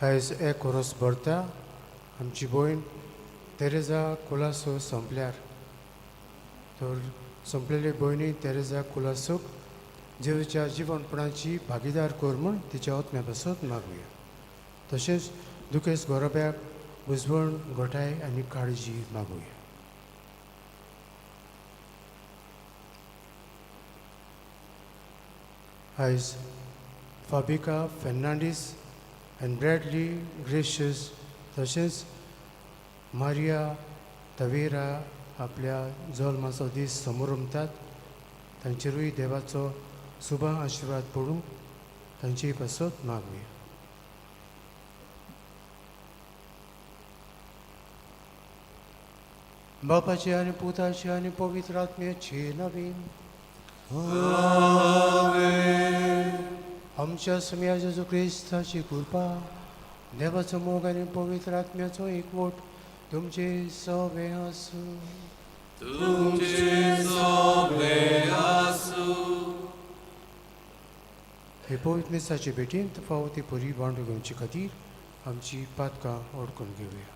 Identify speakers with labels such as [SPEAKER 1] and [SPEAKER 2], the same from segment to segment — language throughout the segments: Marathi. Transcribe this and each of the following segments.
[SPEAKER 1] आयज एक वरस भरता आमची भयण तेरेजा कुलासो संपल्यार तर संपलेली भयणी तेरेजा कुलासोक जेजूच्या जीवनपणाची भागीदार कर म्हूण तिच्या आत्म्या पासत मागुया. तशेंच दुखेस्त गोरोब्याक बुजवण घोटाय आनी काळजी मागुया. आयज फाबिका फेर्नांडीस आनी ब्रॅडली ग्रेशियस तशेंच मारिया तवेरा आपल्या जल्माचो दीस समोर उमतात. तांचेरूय देवाचो शुभ आशिर्वाद पडूं तांची पासत मागुया. बापाची आनी पुताची आनी पवित्र आत्म्याची नवीन आमच्या समिया जेजू क्रिस्ताची कृपा देवाचो मोग आनी पवित्र आत्म्याचो एकवट तुमचे सगळे आसूं. हे पवित्र मिसाची भेटीन तफावती पुरी बांडू घेवचे खातीर आमची पातकां ओळखून घेवया.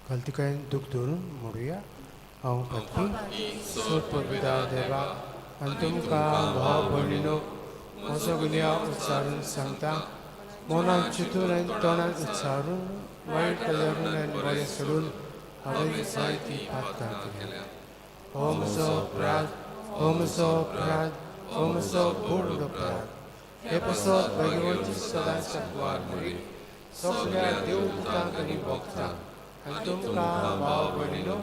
[SPEAKER 1] घालतिकायेन दूख धरून म्हणुया. हांव पत्नी सोदपविता देवा आनी तुमकां भाव भयणीनो म्हजो गुन्यांव उच्चारून सांगता. मनांत चिंतून आनी तोंडांत उच्चारून वायट करून आनी बरें सोडून हांवें जायती पातकां केल्या. हो म्हजो अपराध, हो म्हजो अपराध, हो म्हजो गूढ अपराध. हे पासत भगवंती सदांच सांगवार म्हणून सगळ्या देवदूतांक आनी भक्तांक आनी तुमकां भाव भयणीनो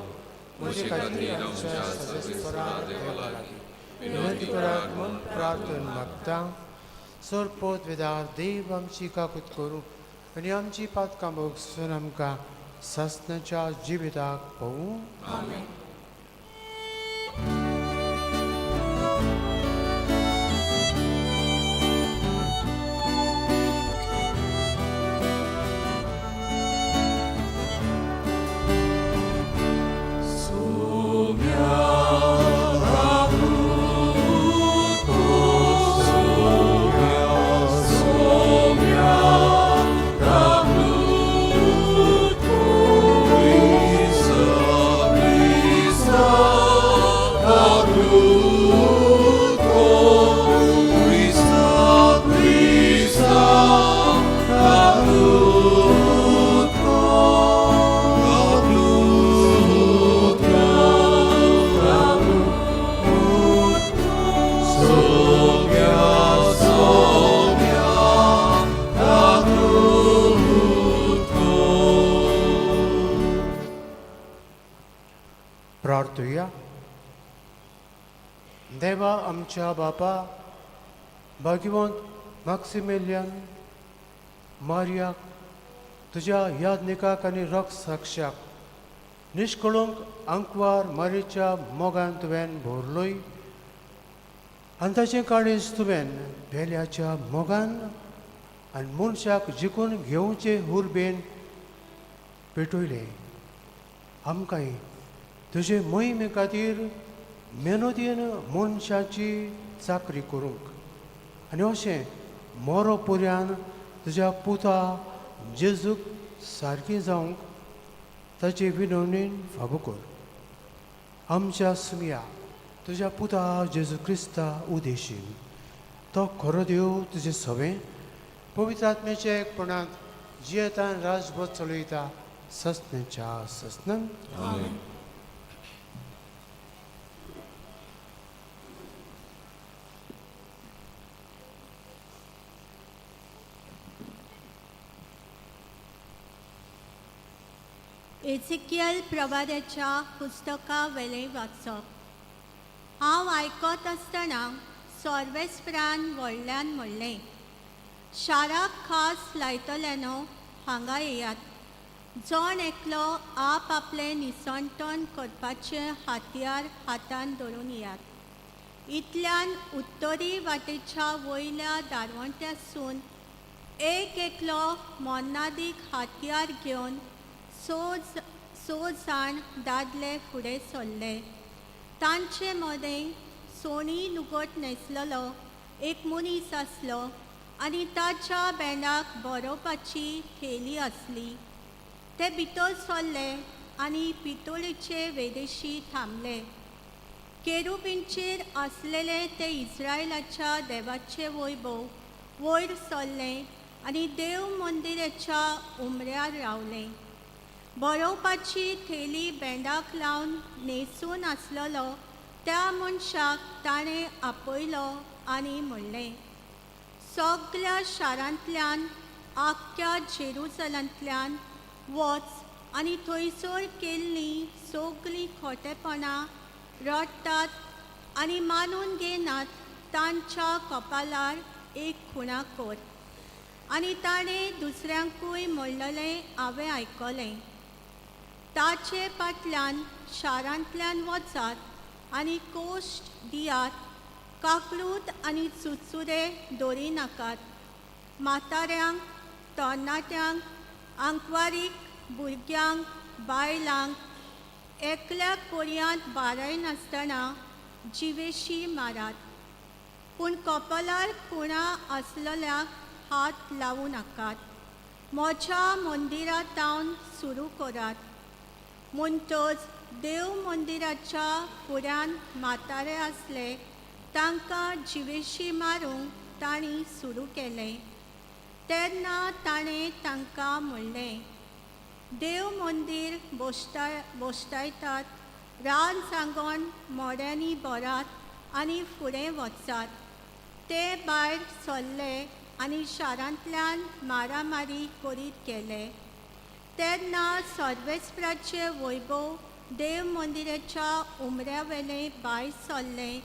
[SPEAKER 1] म्हजे खातीर आमच्या सदस्यपराक देवा लागीं विनंती करात म्हूण प्रार्थना मागता. सरपोत वेदार देव आमची काकूत करूं आनी आमची पातकां भोगसून आमकां सासणाच्या जिविताक पळोवूं. प्रार्थुया. देवा आमच्या बापा भाग्यवंत मॅक्सिमिलियन मारियाक तुज्या यादनिकाक आनी रक्त साक्षाक निश्कळूंक आंकवार मारियेच्या मोगान तुवें भरलोय आनी ताचें काळीज तुवें भेल्याच्या मोगान आनी मनशाक जिखून घेवचे हुर्बेन पेटयलें. आमकांय तुजे मोहिमे खातीर मेहनतीन मनशाची चाकरी करूंक आनी अशें मोरो पर्यान तुज्या पुता जेजूक सारकी जावंक ताचे विनवणेन फाबू कर. आमच्या सुमिया तुज्या पुता जेजू क्रिस्ता उदेशीन तो खरो देव तुजें सवें पवित्र आत्म्याच्या एकपणांत जियेता आनी राजभर चलयता सस्नेच्या सस्नन.
[SPEAKER 2] एजिकियल प्रवाद्याच्या पुस्तका वेले वाचप. हांव आयकत आसतना सोर्वेस्परान व्हडल्यान म्हणलें, शाराक खास लायतल्यानो हांगा येयात. जण एकलो आप आपलें निसणटण करपाचें हातयार हातान धरून येयात. इतल्यान उत्तरी वाटेच्या वयल्या दारवंट्यासून एक एकलो मोन्नादीक हातयार घेवन सो जाण दादले फुडें सरले. तांचे मदें सोणी लुगट न्हेसलेलो एक मनीस आसलो आनी ताच्या बँडाक बरोवपाची थैली आसली. ते भितर सरले आनी पितोळेचे वेदेशी थांबले. केरुबींचेर आसलेले ते इस्रायलाच्या देवाचे वैभव वयर सरले आनी देव मंदिराच्या उमऱ्यार रावले. बरोवपाची थैली बँडाक लावन न्हेसून आसलेलो त्या मनशाक ताणें आपयलो आनी म्हणलें, सगळ्या शारांतल्यान आख्ख्या जेरुसलांतल्यान वच आनी थंयसर केल्लीं सगळीं खोटेपणां रडटात आनी मानून घेनात तांच्या कपालार एक खुणा कर. आनी ताणें दुसऱ्यांकूय म्हणलेलें हांवें आयकलें. ताचे फाटल्यान शारांतल्यान वचात आनी कोश्ट दियात, काकलूत आनी चुचुरे दवरिनाकात. म्हाताऱ्यांक, तरणाट्यांक, आंकवारीक, भुरग्यांक, बायलांक, एकल्याक पर्यांत बाराय नासतना जिवेशी मारात. पूण कपालार खुणा आसलेल्याक हात लावूं नाकात. म्हज्या मंदिरांत जावन सुरू करात. म्हणटच देव मंदिराच्या फुड्यान म्हातारे आसले तांकां जिवेशी मारूंक तांणी सुरू केलें. तेन्ना ताणें तांकां म्हणलें, देव मंदीर बोश्टायतात, रान सांगोन मोड्यांनी बरात आनी फुडें वचात. ते भायर सरले आनी शारांतल्यान मारामारी करीत गेले. तेन्ना सर्वेस्पराचे वैभव देव मंदिराच्या उमऱ्यावेलें भायर सरलें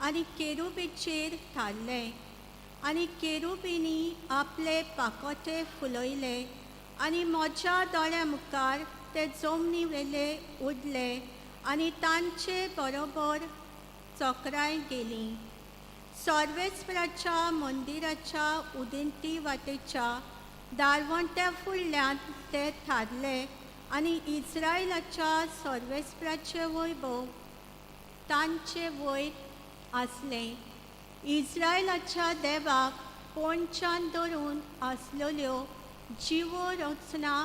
[SPEAKER 2] आनी केरुबीचेर थारलें. आनी केरुबींनी आपले पाकोटे फुलयले आनी म्हज्या दोळ्या मुखार ते जमनी वेले उडले आनी तांचे बरोबर चक्राय गेलीं. सर्वेस्पराच्या मंदिराच्या उदेंती वाटेच्या दारवंट्या फुडल्यान ते थारले आनी इस्रायलाच्या सर्वेस्पराचे वैभव तांचे वयर आसलें. इस्रायलाच्या देवाक पोंच्यान धरून आसलेल्यो जिवो रचना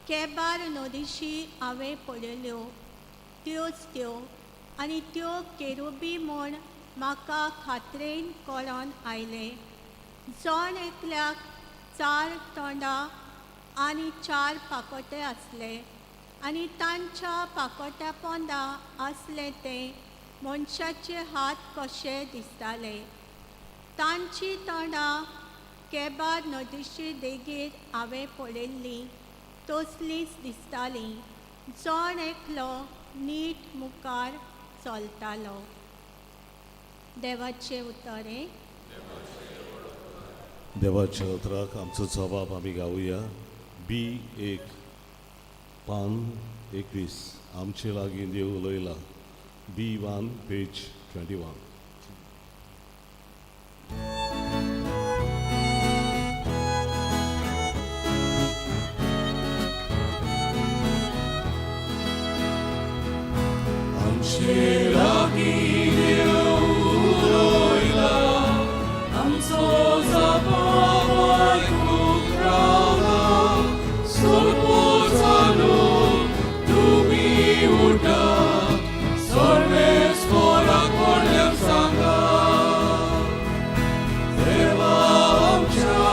[SPEAKER 2] केबार नदीशी हांवें पळयल्यो, त्योच त्यो. आनी त्यो केरुबी म्हूण म्हाका खात्रेन कळोन आयलें. जण एकल्याक 4 तोंडां आनी 4 पाकोटे आसले आनी तांच्या पाकोट्या पोंदां आसले ते मनशाचे हात कशे दिसताले. तांची तोंडां केबार नदीची देगेर हांवें पळयल्लीं तसलींच दिसतालीं. जण एकलो नीट मुखार चलतालो. देवाचे उतरें.
[SPEAKER 3] देवाच्या उतराक आमचो जबाब आमी गावुया. B1 पान 21 आमचे लागीं देव उलयला. B1 page 21. आमचे लागीं देव उलयला, आमचो जबाब आयकूंक रावला. सोडपोचानो तुमी उठात, सर्वेस्पराक व्हडल्यान सांगात. देवा आमच्या,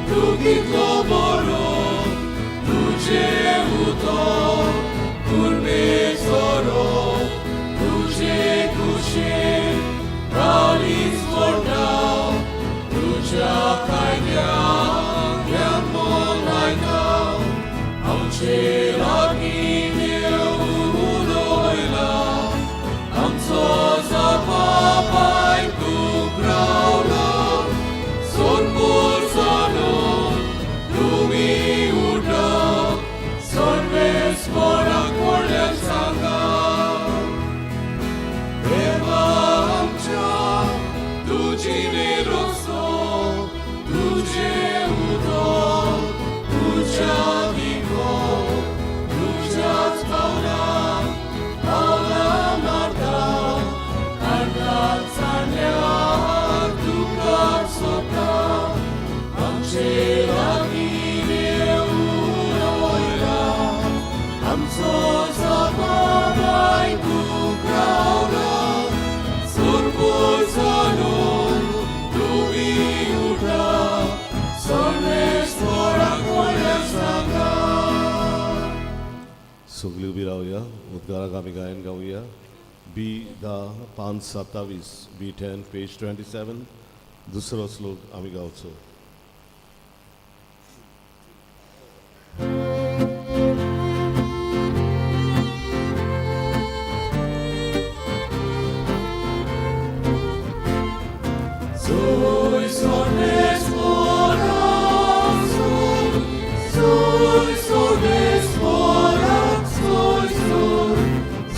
[SPEAKER 3] तूं कितलो बरो, तुजें उतर कुर्बेचोरो, तुजे कुशीन रालीच व्हडा. तुज्या कायद्याक ज्ञान मन आयका. आमचे लागीं देव उलयला, आमचो जबाब आयकूंक रावला. सोडपोचानो तुमी उठात, सर्वेस्पराक व्हडल्यान सांगात. देवा आमच्या, तुजी निरोसो, तुजें उदक, तुज्या दिको, तुज्याच पावलां मारता. कांटात सांडल्यार तुका सोदता. तुझे लागीं उडवयला आमचो जबाबाय तूं रावला सुरपूर जाणून तुमी उठा सर्वेश्वराक वयल्यान सांगा
[SPEAKER 4] सगळी उभी राहूया उद्गाराक आम्ही गायन गाऊया बी 10:527 B10 पेज 27 दुसरो श्लोक आम्ही गावचो
[SPEAKER 3] Soy son exploración, soy son exploración,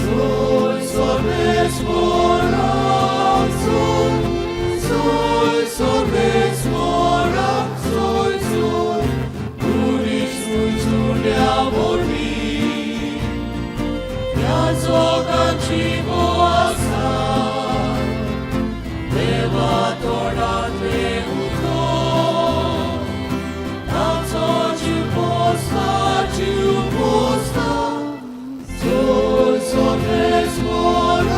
[SPEAKER 3] soy son exploración, soy son exploración, unis Julia volví, ya zogan chivo asa. Deva tornate uto, tanto ci posta, soy son exploración,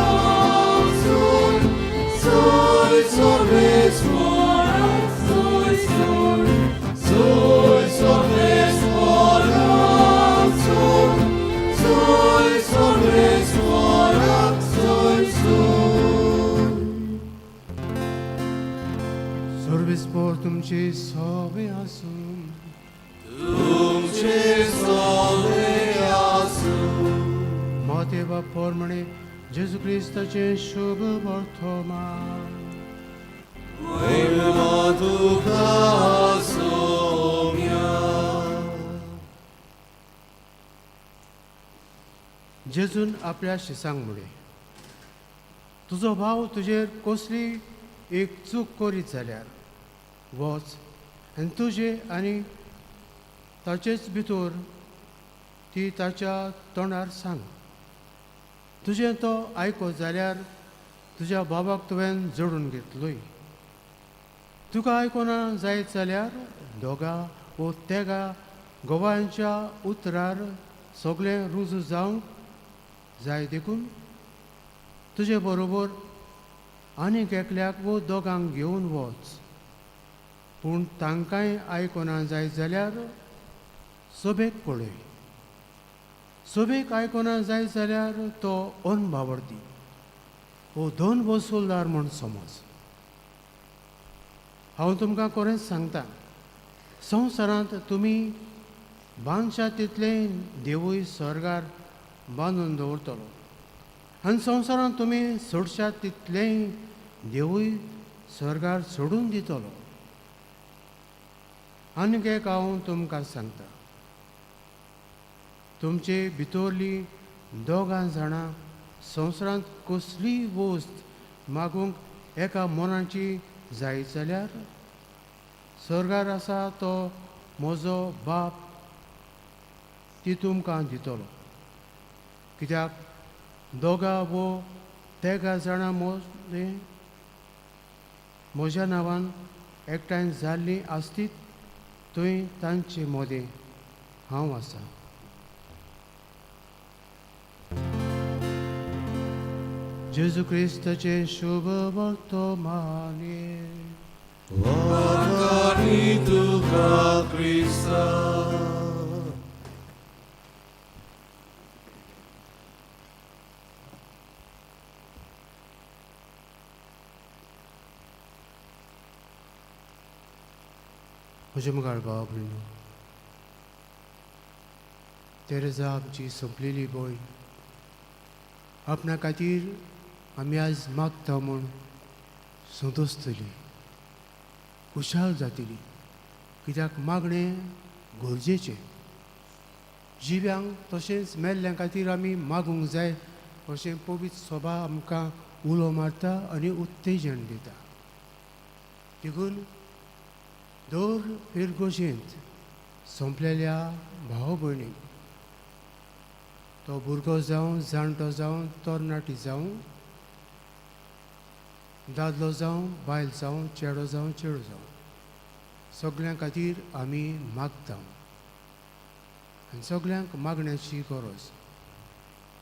[SPEAKER 3] soy son exploración, soy son exploración, soy son exploración.
[SPEAKER 1] सर्वेस्पोर तुमची सवे आसून
[SPEAKER 3] तुमचे सवे आसूं
[SPEAKER 1] मातेवा पोरमणे जेजू क्रिस्ताचे शुभ वर्तमान
[SPEAKER 3] महिमा तुका सोम्या
[SPEAKER 1] जेजून आपल्या शिसांक म्हणे तुजो भाव तुजेर कसली एक चूक करीत जाल्यार वच आनी तुजे आनी ताचेच भितर ती ताच्या तोंडार सांग तुजें तो आयकत जाल्यार तुज्या बाबाक तुवें जोडून घेतलोय तुका आयकोना जायत जाल्यार दोगा वो तेगा गोवांच्या उतरार सगळें रुजू जावंक जाय देखून तुजे बरोबर आनीक एकल्याक वो दोगांक घेवन वच पूण तांकांय आयकोना जायत जाल्यार सोबेक पळय सोबेक आयकोना जायत जाल्यार तो अनबावडती वो दोन वसूलदार म्हूण समज हांव तुमकां खरेंच सांगता संवसारांत तुमी बांदशा तितलें देवूय स्वर्गार बांदून दवरतलो आनी संवसारांत तुमी सोडशात तितलेंय देवूय स्वर्गार सोडून दितलो आनीक एक हांव तुमकां सांगता तुमचे भितरली दोगां जाणां संवसारांत कसलीय वस्त मागूंक एका मनाची जायत जाल्यार स्वर्गार आसा तो म्हजो बाप ती तुमकां दितलो कित्याक दोगा वो तेगा जाणां म्हज्या नांवान एकठांय जाल्लीं आसतीत थंय तांचे मदें हांव आसा जेजू क्रिस्ताचे शुभ वर्तमाने
[SPEAKER 3] Wakani tuka Krista
[SPEAKER 1] म्हजे मुखार भाव भयणो तेरेजा आमची सोंपलेली भयण आपणा खातीर आमी आज मागता म्हूण संतोस्तली खुशाल जातली कित्याक मागणें गरजेचें जिव्यांक तशेंच मेल्ल्यां खातीर आमी मागूंक जाय अशें पवित्र सभा आमकां उलो मारता आनी उत्तेजन दिता देखून दर फिरगोशेंत सोंपलेल्या भाव भयणीक तो भुरगो जावं जाणटो जावं तरणाटी जावं दादलो जावं बायल जावं चेडो जावं चेडू जावं सगळ्यां खातीर आमी मागता आनी सगळ्यांक मागण्याची गरज.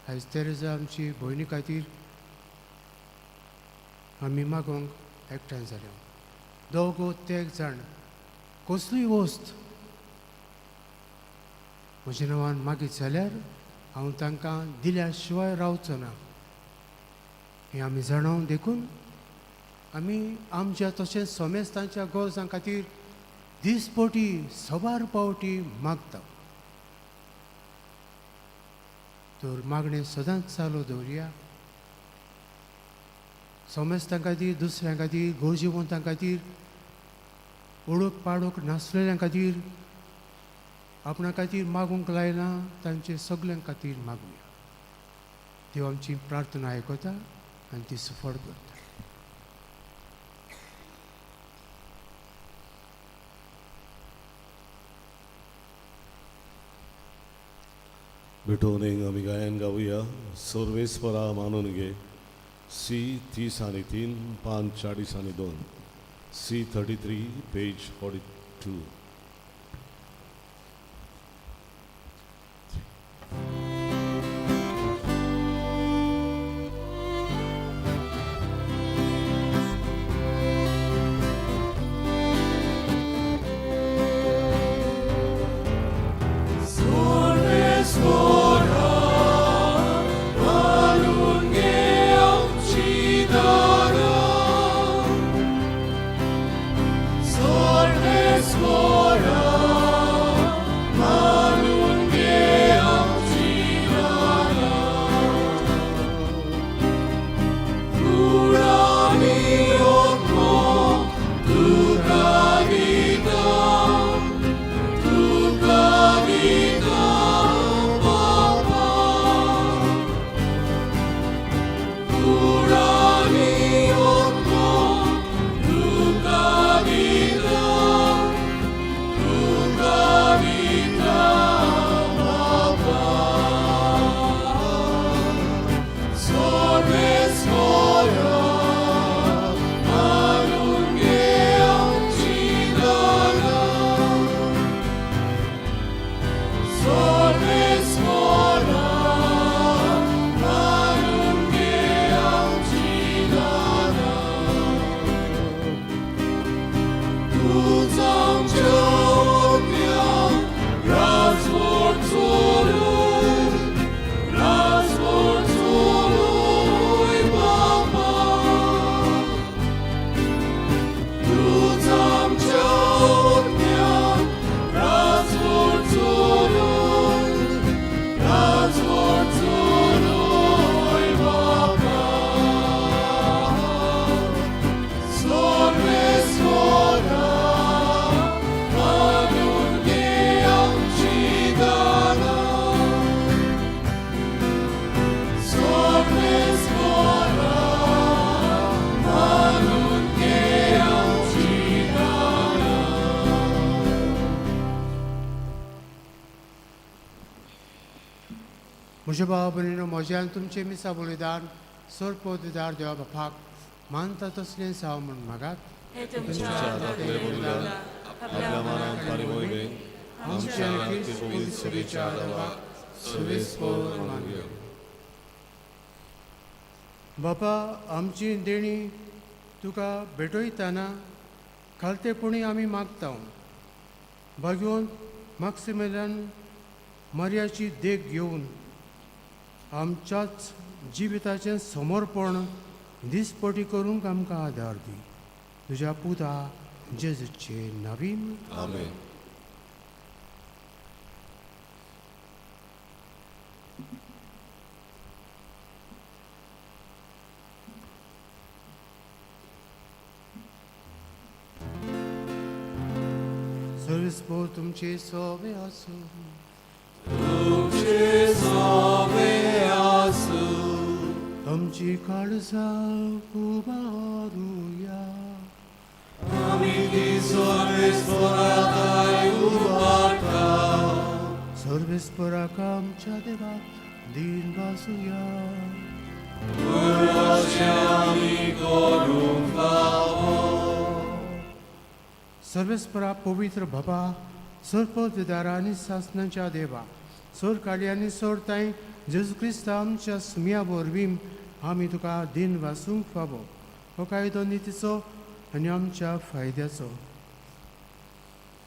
[SPEAKER 1] आयज तेरेजा आमची भयणी खातीर आमी मागोंक एकठांय जाल्या. दोगो तेग जाण कसलीय वस्त म्हज्या नांवान मागीत जाल्यार हांव तांकां दिल्या शिवाय रावचो ना. हें आमी जाणून देखून आमी आमच्या तशेंच सोमेस्तांच्या गरजां खातीर दिसपटी सवार पावटी मागता. तर मागणें सदांच चालू दवरया. सोमेस्तां खातीर, दुसऱ्यां खातीर, गरजेवंतां खातीर, ओळख पाडूंक नासलेल्यां खातीर, आपणा खातीर मागूंक लायलां तांचे सगळ्यां खातीर मागुया. देव आमची प्रार्थना आयकता आनी ती सफळ करता.
[SPEAKER 4] विठोवणेक आमी गायन गावया. सर्वेस्परा मानून घे. सी 30 पान 40 सी 33 पेज 42. म्हज्या भावा भयणीनो, म्हज्यान तुमचें मिसा बलिदान सरपोतदार देवा बापाक मानता तसलें जावं म्हूण मागात. आपल्या मनान परिमोयले आमच्या नित्यभोगी सेवेच्या देवाक सर्वेस्पर मानयो.
[SPEAKER 1] बापा, आमची देणी तुका भेटयतना खालतेपणी आमी मागता. भाग्यवंत मॅक्सिमिलियन मर्याची देख घेवन आमच्याच जिविताचें समर्पण दिसपटी करूंक आमकां आदार दी. तुज्या पुता जेजूचे नांवीन.
[SPEAKER 4] आमेन.
[SPEAKER 1] सर्वेस्पर तुमचे सवे आसूं.
[SPEAKER 3] तुमचे सवे आसूं.
[SPEAKER 1] आमची काळजां उबारूया.
[SPEAKER 3] आमी ती सर्वेस्पराकाय उबारता.
[SPEAKER 1] सर्वेस्पराक आमच्या देवाक दिन वासुया.
[SPEAKER 3] अशें आमी करूंक फावो.
[SPEAKER 1] सर्वेस्परा पवित्र बाबा सोरपत विदारा आनी सासनाच्या देवा सोर काळी आनी सोर ताई जेजू क्रिस्त आमच्या सुम्या वरवीं आमी तुका दिन वासूंक फावो हो कायदो नितीचो आनी आमच्या फायद्याचो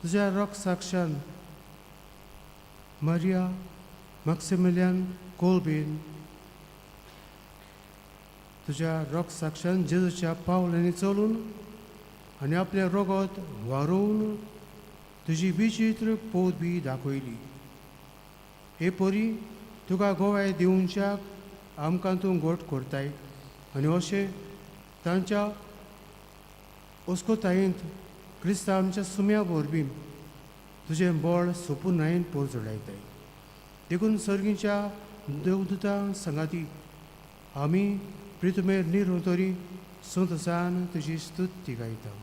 [SPEAKER 1] तुज्या रोग साक्षान मारिया मॅक्सिमिलियन कोल्बीन तुज्या रोग साक्षान जेजूच्या पावलांनी चलून आनी आपल्या रोगोत वारोवन तुजी विचित्र पोत बी दाखयली हे परी तुका गोवाय दिवच्याक आमकां तूं गोट करताय आनी अशें तांच्या ओस्कोतायेंत क्रिस्त आमच्या सुम्या वरवीं तुजें बळ सोपून पोर जोडायताय देखून सर्गीच्या देवदूतां संगाती आमी प्रितुमेर निर्वतरी संतसान तुजी स्तुती गायता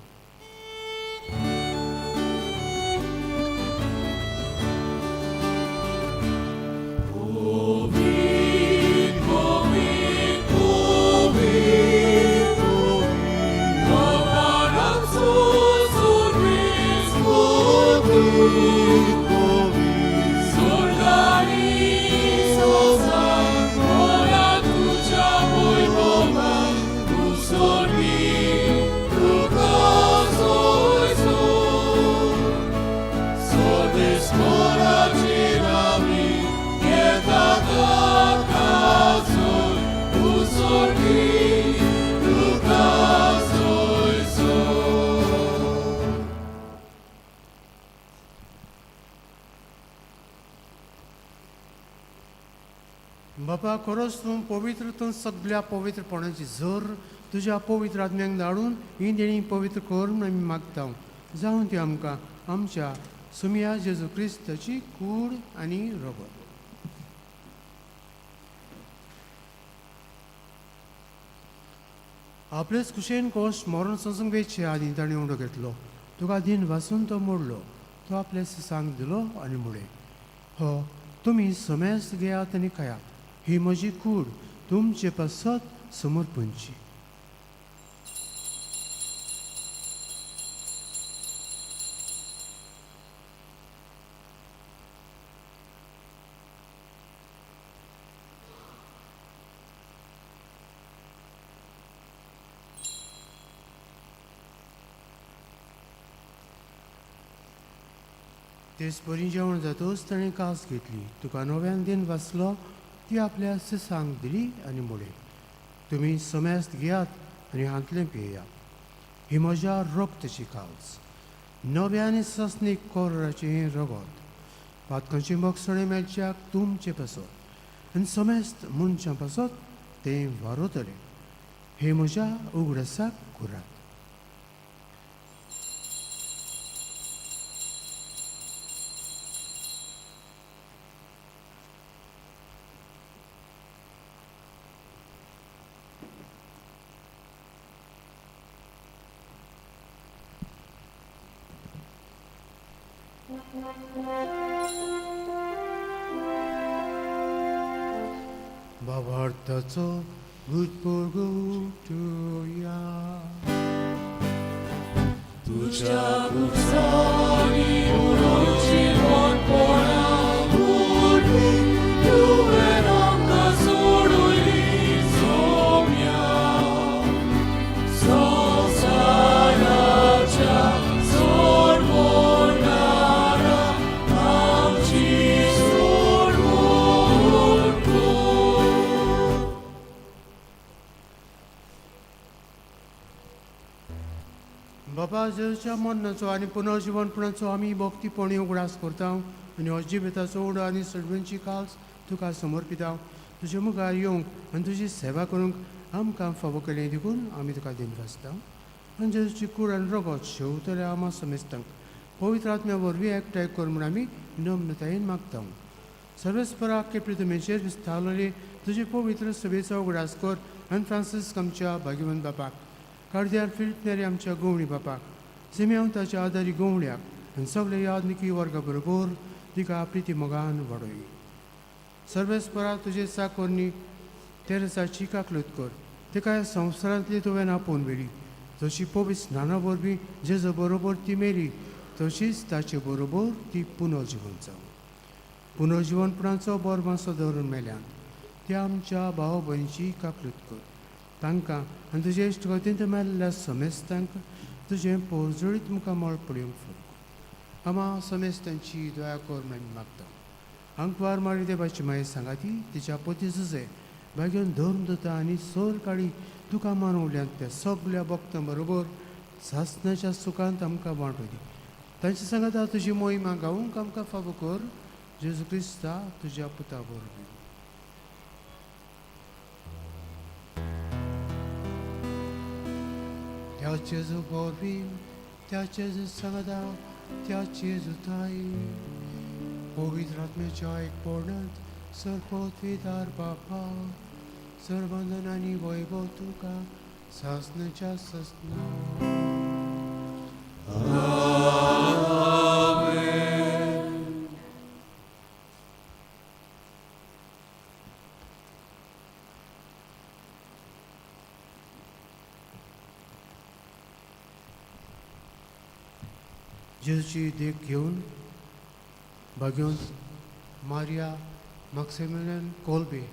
[SPEAKER 1] बाबा खरोच तूं पवित्र तूं सगळ्या पवित्रपणाची झर तुज्या पवित्र आत्म्यांक धाडून ही देणी पवित्र कर म्हूण आमी मागता जावं ती आमकां आमच्या सुम्या जेजू क्रिस्ताची कूड आनी रगत आपलेच कुशेन कोश मरण संसंगेचे आदी ताणें उडो घेतलो तुका दिन वाचून तो मोडलो तो आपल्या सांग दिलो आनी मुळे हो तुमी समेस्त घेयात आनी खायात ही म्हजी कूड तुमचे पासत समर्पणची तेच बरी जेवण जातोच ताणें कास घेतली तुका नव्यान दिन वाचलो ती आपल्या सिसांक दिली आनी मुळे तुमी समेस्त घेयात आनी हातलें पियेयात ही म्हज्या रोगताची कास नव्या आनी सस्नीक कोराचें हें रगत पातकांची मोगसणे मेलच्याक तुमचे पासत आनी समेस्त मनशां पासत तें वारोतलें हे म्हज्या उगडासाक कुरात बाबार्थाचो गुटपुरगुटुया
[SPEAKER 3] तुझ्या गुसारी उडोवची मोठपणा उडली तुवें आमकां सोडूली सोम्या संवसाराच्या सोडवणारा आमची सोडवण कर
[SPEAKER 1] बाबा जेजूच्या मरणाचो आनी पुनर्जीवनपणाचो आमी भक्तीपणी उगडास करता आनी अजिबेताचो उडो आनी सडवणची काल्स तुका समर्पिता तुजे मुखार येवंक आनी तुजी सेवा करूंक आमकां फावो केलें देखून आमी तुका दिन वाचता आनी जेजूची कूड आनी रगत शेवतल्या आमा समेस्तांक पवित्र आत्म्या वरवीं एकठांय कर म्हूण आमी नम्रतायेन मागता सर्वेस्पराक प्रितमेचेर विस्तारलेली तुजे पवित्र सभेचो उगडास कर आनी फ्रांसीस आमच्या भाग्यवंत बापाक कार्दियाल फिलिप नेरी आमच्या गोवणी बापाक सिमेंताच्या आदारी गोवण्याक आनी सगळे यादनिकी वर्गा बरोबर तिका प्रिती मोगान वाडय सर्वेस्परा तुजे साकोरनी तेरेसाची काकलूत कर तिका ह्या संवसारांतली तुवें आपोवन वेली जशी पवित्र स्नाना वरवीं जेजो बरोबर ती मेली तशीच ताचे बरोबर ती पुनर्जीवन जावं. पुनर्जीवनपणाचो बोरमासो धरून मेल्यान त्या आमच्या भाव भयणीची काकलूत कर. तांकां आनी तुजे इश्टगतींत मेल्ल्या समेस्तांक तुजें पोरजोळीत मुखार मोळ पडूंक फुडको. आमा समेस्तांची दया कर म्हणून मागता. अंकवार मारी देवाची माये सांगाती तिच्या पती झुजे भाग्यान धर्म दोता आनी सोल काडी तुका मानवल्यान त्या सगळ्या भक्तां बरोबर सासणाच्या सुखांत आमकां वांटो दी. तांचे सांगाता तुजी मोहिमा गावूंक आमकां फावो कर. जेजू क्रिस्ता तुज्या पुता बरोबर. त्या जेजू वरवीं त्या जेजू सांगाता त्या जेजू ताई पवित्र आत्म्याच्या एकपणांत सर्पोत्विदार बापा सर्वंदन आनी वैभव तुका सासणाच्या ससना. जेजूची देख घेवन भाग्योन मारिया मॅक्सिमिलियन कोल्बे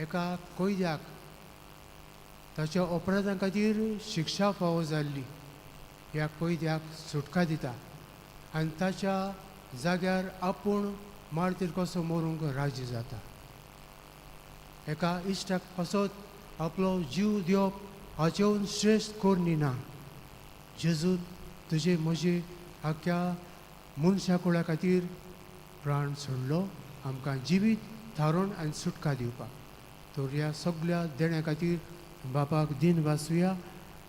[SPEAKER 1] एका कोयद्याक ताच्या अपराधां खातीर शिक्षा फावो जाल्ली ह्या कोयद्याक सुटका दिता आनी ताच्या जाग्यार आपूण मारतील कसो मरूंक राजी जाता. एका इश्टाक कसोच आपलो जीव दिवप हाचेवन श्रेश्ठ कोणी ना. जेजून तुजे म्हजे आख्या मनशा कुळा खातीर प्राण सोडलो आमकां जिवीत थारोवन आनी सुटका दिवपाक. तर ह्या सगळ्या देण्या खातीर बापाक दिन वाचुया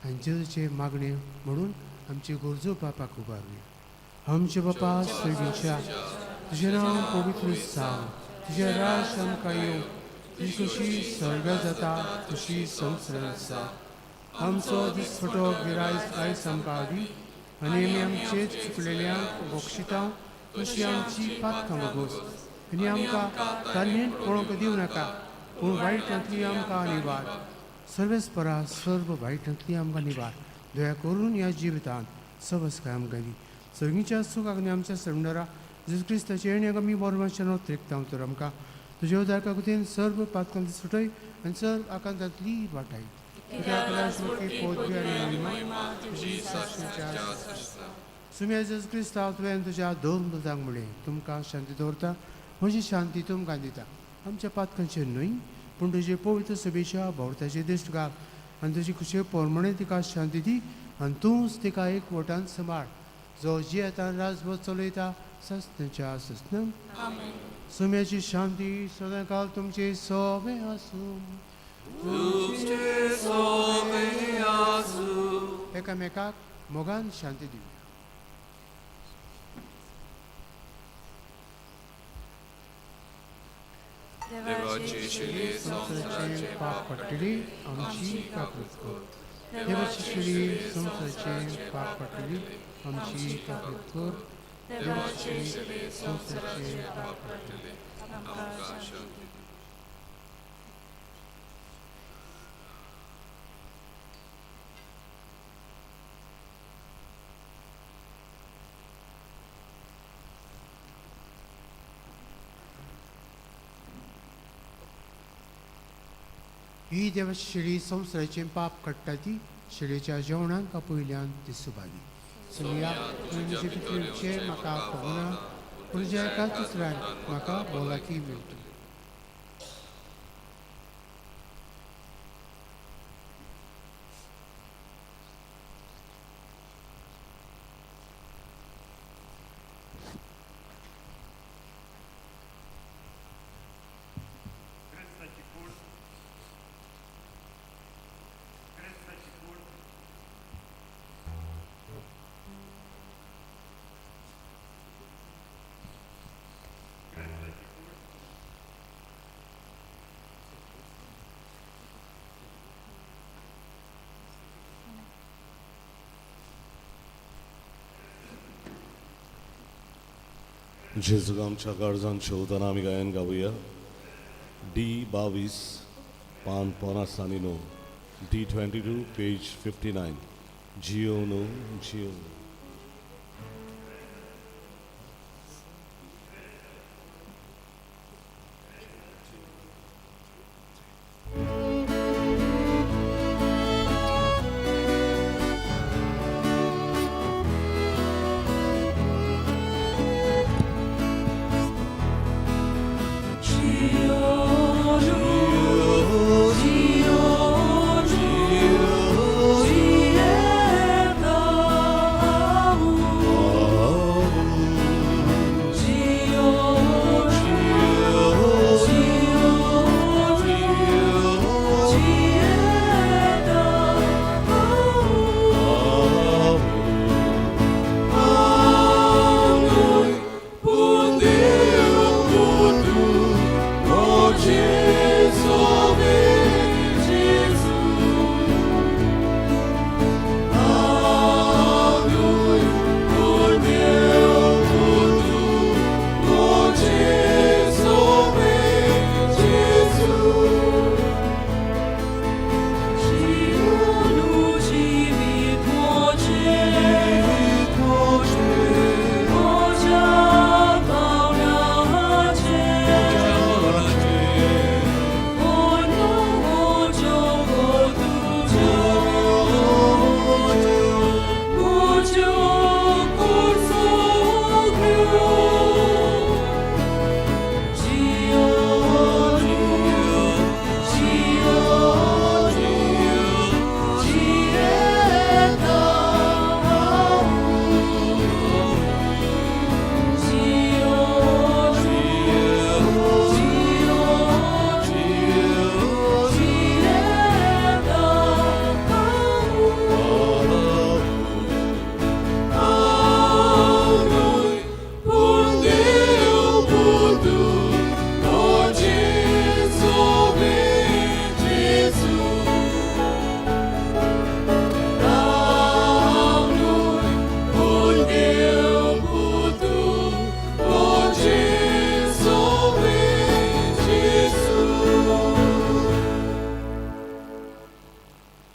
[SPEAKER 1] आनी जेजूचे मागणे म्हणून आमची गरजो बापाक उबारुया. आमचे बापा स्वर्गीच्या तुजें नांव पवित्र जावं. तुजें राज आमकां येवं. तुजी कशी स्वर्गा जाता तशी संवसारांत जा. आमचो दिसपटो गिरायज आयज आमकां दी आनी आमी आमचे चुकलेल्यांक बक्षिता तशी आमची पातकां मागोस. आनी आमकां तारणेंत पळोवंक दिवं नाका पूण वायटांतली आमकां निवार. सर्वेस्परा सर्व वायटांतली आमकां निवार. दया करून ह्या जिवितांत सबस्काय आमकां दी. सर्गीच्या सुखाक आनी आमच्या सरमणारा जेजू क्रिस्ताचे येण्याक आमी बोरमाच्या त्रेकता तर आमकां तुज्या उदारका खातीर सर्व पातकांतली सुटय आनी सर्व आकांतांतली वाटाय. सुम्या जेजू क्रिस्ता तुवें तुज्या दोन मुलांक म्हळें तुमकां शांती दवरता म्हजी शांती तुमकां दिता. आमच्या पातकांचेर न्हय पूण तुजे पवित्र सभेच्या भोंवताचेर दिश्ट घाल आनी तुजी खुशे पोरमणे तिका शांती दी आनी तूंच तिका एक वटान सांबाळ जो जियेता राजभर चलयता सस्नाच्या सस्न. सुम्याची शांती सदां काल तुमचे सोबे आसूं. एकामेकाक मोगान शांती दिवया.
[SPEAKER 3] देवाची शिडी संवसाराचे
[SPEAKER 1] पाप पडटली आमची काकूत कर. देवाची शिडी संवसाराचे पाप पडटली आमची काकूत कर. देवाची शिडी संवसाराचे पाप पडटली आमकां शांती. ही देवाची शिडी संवसाराचें पाप काडटा ती शिडेच्या जेवणाक पयल्यान ती सुबाली. चलया तुजे पितृचे म्हाका खबना पूण जे एका दुसऱ्यान म्हाका भोलाकी मेळटा.
[SPEAKER 4] जेजूक आमच्या काळजांत शेवताना आमी गायन गावया. D 22 पान 59. D22, page 59. Giono, Giono.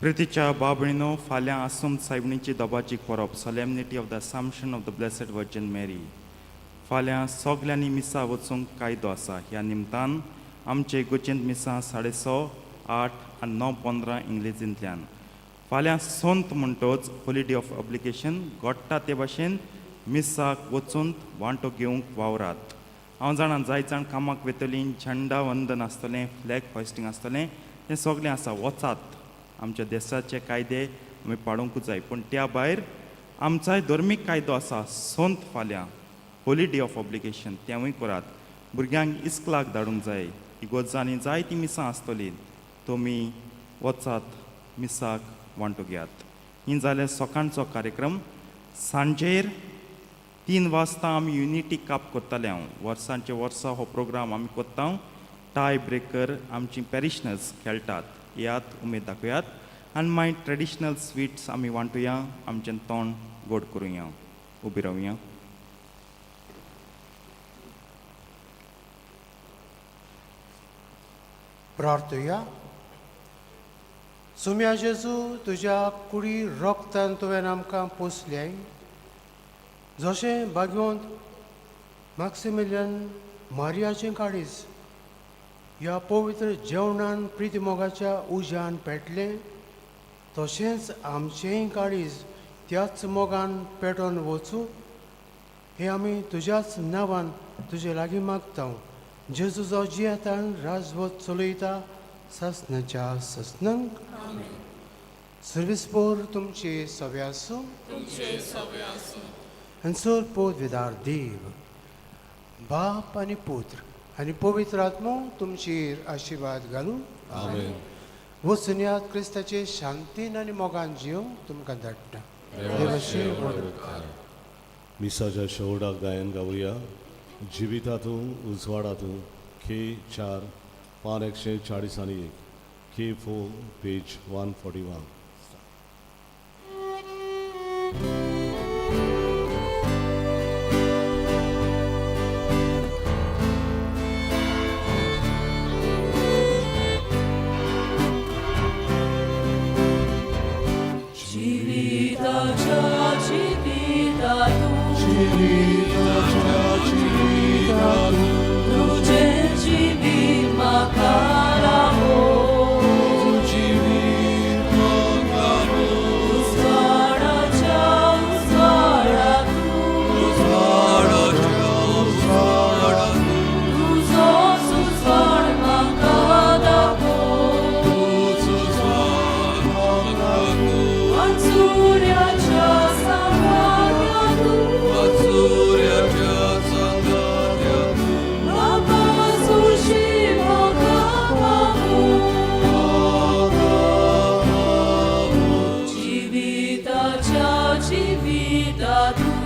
[SPEAKER 5] प्रितीच्या बाबळीनो फाल्यां आसुम सायबणीची दोबाची परब solemnity of the assumption of the blessed virgin Mary फाल्यां सगल्यांनी मिसा वचूंक कायदो आसा ह्या निमतान आमचे गोंयचेंत मिसा 6:30, 8 आनी 9:15 इंग्लिजींतल्यान फाल्यां संत म्हणटोच हॉलिडे ऑफ ऑब्लिगेशन घडटा ते भाशेन मिसाक वचून वांटो घेवंक वावरात. हांव जाणा जाय जाण कामाक वेतलीं झंडा वंदन आसतलें, फ्लॅग हॉइस्टिंग आसतलें, तें सगळें आसा. वचात, आमच्या देशाचे कायदे आमी पाळूंकूच जाय. पूण त्या भायर आमचाय धर्मीक कायदो आसा. संत फाल्यां हॉलिडे ऑफ ऑब्लिगेशन तेंवूय करात. भुरग्यांक इस्कलाक धाडूंक जाय. इगोर्जांनी जायतीं मिसां आसतलीं, तुमी वचात, मिसाक वांटो घेयात. ही जाले सकाळचो कार्यक्रम. सांजेर 3 वाजता आमी युनिटी काप करतले. हांव वर्सांचे वर्सा हो प्रोग्राम आमी करता. टाय ब्रेकर आमची पॅरिशनर्स खेळटात. यात उमेद दाखयात आनी मागीर ट्रेडिशनल स्वीट्स आमी वांटुया, आमचें तोंड गोड करुया. उबी रावया.
[SPEAKER 1] प्रार्थुया. सुम्या जेजू, तुज्या कुडी रोगतान तुवें आमकां पोसलें. जशें भाग्यवंत मॅक्सिमिलियन मारियाचें काळीज ह्या पवित्र जेवणान प्रितीमोगाच्या उज्यान पेटलें, तशेंच आमचेंय काळीज त्याच मोगान पेटोवन वचूं हें आमी तुज्याच नांवान तुजे लागीं मागता. जेजूचो जियेतान राजवट चलयता ससनाच्या ससनंक. सर्विस्पोर तुमची सवे आसूं. आनी चड पोत विदार देव, बाप आनी पुत्र आनी पवित्र आत्मो तुमचेर आशिर्वाद घालूं.
[SPEAKER 4] आमेन.
[SPEAKER 1] वचुन्यात क्रिस्ताचे शांतीन आनी मोगान जियोंक तुमकां धाडटा. देवाची बरोबर.
[SPEAKER 4] मिसाच्या शेवटाक गायन गावया. जिवितातूं उजवाडातूं K4 541 K4 पेज 141.
[SPEAKER 6] तुझे जीवित म्हाका लावो उजवाडाच्या उजवाडात तुझो सुजवाड म्हाका दाखव वाचुऱ्याच्या सांगात्यातून बाबा सुशी म्हाका पावो जिविताच्या जिवितातून